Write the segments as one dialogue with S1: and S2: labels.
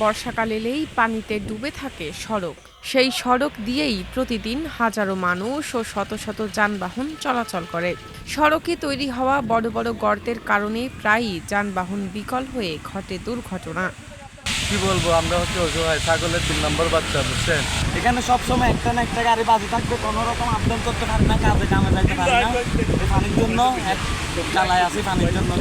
S1: বর্ষাকাল এলেই পানিতে ডুবে থাকে সড়ক। সেই সড়ক দিয়েই প্রতিদিন হাজারো মানুষ ও শত শত যানবাহন চলাচল করে। সড়কে তৈরি হওয়া বড় বড় গর্তের কারণে প্রায়ই যানবাহন বিকল হয়ে ঘটে দুর্ঘটনা।
S2: কি বলবো, আমরা হচ্ছে অসহায়, ছাগলের 3 নম্বর বাচ্চা, বুঝছেন।
S3: এখানে সবসময় একটা না একটা গাড়ি বাজে থাকবে, কোনো রকম আপডাউন করতে পারি না, কাজে কামে যাইতে পারি না। এই পানির জন্য এক জ্বালায় আছি পানির জন্য।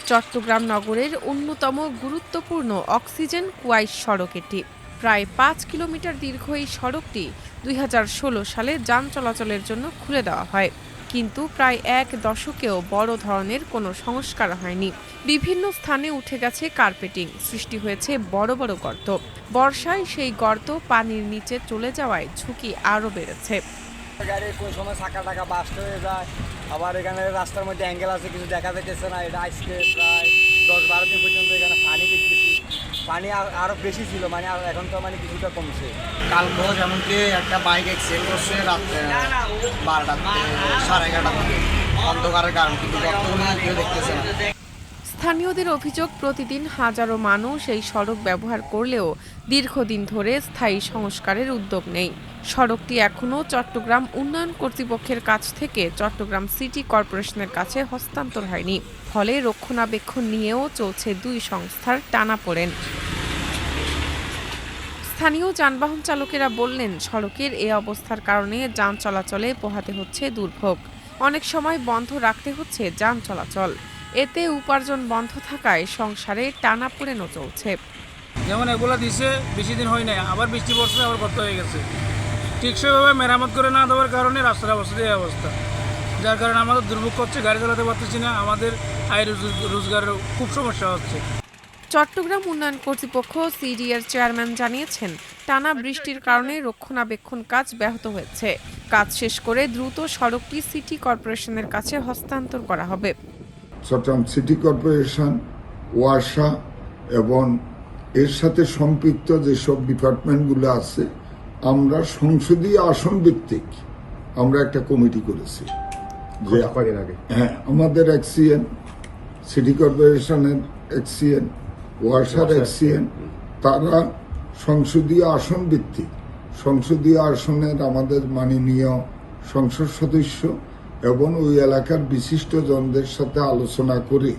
S1: চট্টগ্রাম নগরের অন্যতম গুরুত্বপূর্ণ অক্সিজেন কুয়াইশ সড়ক এটি। প্রায় 5 কিলোমিটার দীর্ঘ এই সড়কটি 2016 সালে যান চলাচলের জন্য খুলে দেওয়া হয়, কিন্তু প্রায় এক দশকেও বড় ধরনের কোনো সংস্কার হয়নি। বিভিন্ন স্থানে উঠে গেছে কার্পেটিং, সৃষ্টি হয়েছে বড় বড় গর্ত। বর্ষায় সেই গর্ত পানির নিচে চলে যাওয়ায় ঝুঁকি আরও বেড়েছে।
S3: গাড়ি কোন সময় চাকা টাকা বাস্ট হয়ে যায়, আবার এখানে রাস্তার মধ্যে অ্যাঙ্গেল আছে, কিছু দেখা যাইতেছে না। এটা আজকে প্রায় 10-12 দিন পর্যন্ত এখানে পানি দেখতেছি। পানি আরো বেশি ছিল, মানে এখন তো মানে কিছুটা কমছে।
S4: কাল যেমনকি একটা বাইক অ্যাক্সিডেন্ট করছে রাত্রে 12টা 11:30 দিকে, অন্ধকারের কারণ, কিন্তু বর্তমানে কেউ দেখতেছে না।
S1: স্থানীয়দের অভিযোগ, প্রতিদিন হাজারো মানুষ এই সড়ক ব্যবহার করলেও দীর্ঘদিন ধরে স্থায়ী সংস্কারের উদ্যোগ নেই। সড়কটি এখনও চট্টগ্রাম উন্নয়ন কর্তৃপক্ষের কাছ থেকে চট্টগ্রাম সিটি কর্পোরেশনের কাছে হস্তান্তর হয়নি। ফলে রক্ষণাবেক্ষণ নিয়েও চলছে দুই সংস্থার টানাপোড়েন। স্থানীয় যানবাহন চালকেরা বললেন, সড়কের এ অবস্থার কারণে যান চলাচলে পোহাতে হচ্ছে দুর্ভোগ। অনেক সময় বন্ধ রাখতে হচ্ছে যান চলাচল। এতে উপার্জন বন্ধ থাকায় সংসারে টানাপোড়েনও চলছে।
S5: যেমন এগুলো দিছে বেশি দিন হয় নাই, আবার বৃষ্টি পড়ছে, আবার গর্ত হয়ে গেছে। ঠিকভাবে মেরামত করে না দেওয়ার কারণে রাস্তার অবস্থা এই অবস্থা, যার কারণে আমাদের দুর্ভোগ করছে, গাড়ি চালাতে পারতেছি না, আমাদের আয় রোজগারের খুব সমস্যা হচ্ছে।
S1: চট্টগ্রাম উন্নয়ন কর্তৃপক্ষ সিডিএর চেয়ারম্যান জানিয়েছেন, টানা বৃষ্টির কারণে রক্ষণাবেক্ষণ কাজ ব্যাহত হয়েছে। কাজ শেষ করে দ্রুত সড়কটি সিটি কর্পোরেশনের কাছে হস্তান্তর করা হবে।
S6: চট্টগ্রাম সিটি কর্পোরেশন, ওয়াসা এবং এর সাথে সম্পৃক্ত যেসব ডিপার্টমেন্টগুলো আছে, আমরা সংসদীয় আসন ভিত্তিক আমরা একটা কমিটি করেছি। যে হ্যাঁ, আমাদের এক্সিএন, সিটি কর্পোরেশনের এক্সিএন, ওয়াসার এক্সিএন, তারা সংসদীয় আসন ভিত্তিক, সংসদীয় আসনের আমাদের মাননীয় সংসদ সদস্য এবং ওই এলাকার বিশিষ্ট জনদের সাথে আলোচনা করে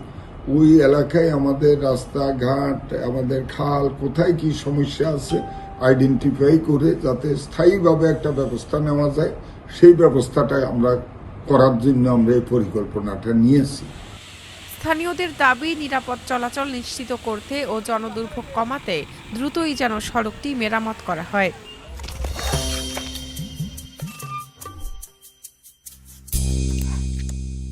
S6: ওই এলাকায় আমাদের রাস্তাঘাট, আমাদের খাল, কোথায় কি সমস্যা আছে আইডেন্টিফাই করে যাতে স্থায়ীভাবে একটা ব্যবস্থা নেওয়া যায়, সেই ব্যবস্থাটা আমরা করার জন্য আমরা এই পরিকল্পনাটা নিয়েছি।
S1: স্থানীয়দের দাবি, নিরাপদ চলাচল নিশ্চিত করতে ও জনদুর্ভোগ কমাতে দ্রুতই যেন সড়কটি মেরামত করা হয়।